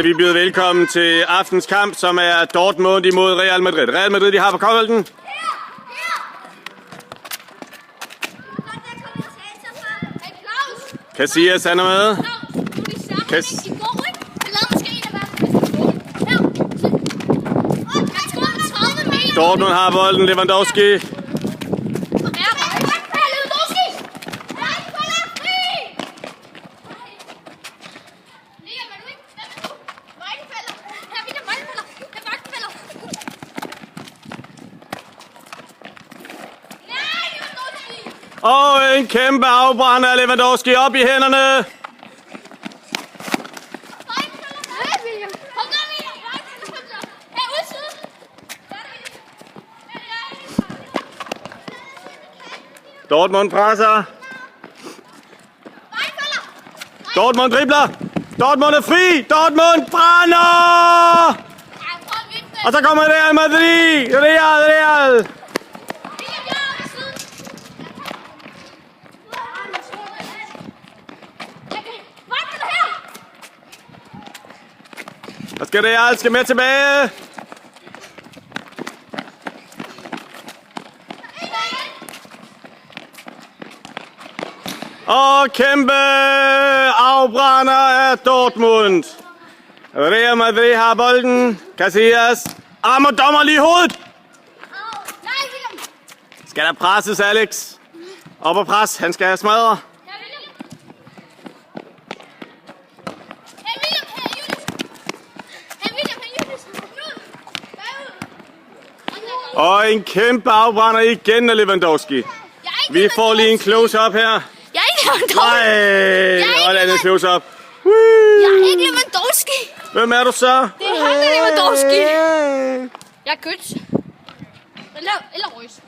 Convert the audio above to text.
vi byde velkommen til aftens kamp, som er Dortmund imod Real Madrid. Real Madrid, de har på bolden. Casillas, han er med. Dortmund har bolden, Lewandowski. Og en kæmpe afbrænder af Lewandowski op i hænderne. Dortmund presser. Dortmund dribler. Dortmund er fri. Dortmund brænder. Og så kommer Real Madrid. Real. Og skal Real skal med tilbage. Og kæmpe afbrænder af Dortmund. Real Madrid har bolden. Casillas. Rammer dommer lige i hovedet. Skal der presses, Alex? Op og pres. Han skal smadre. Og en kæmpe afbrænder igen af Lewandowski. Vi får lige en close-up her. Jeg er ikke Lewandowski. Nej, og et andet close-up. Jeg er ikke Lewandowski. Hvem er du så? Det er ham, der er Lewandowski. Jeg er Køds. Eller Røs.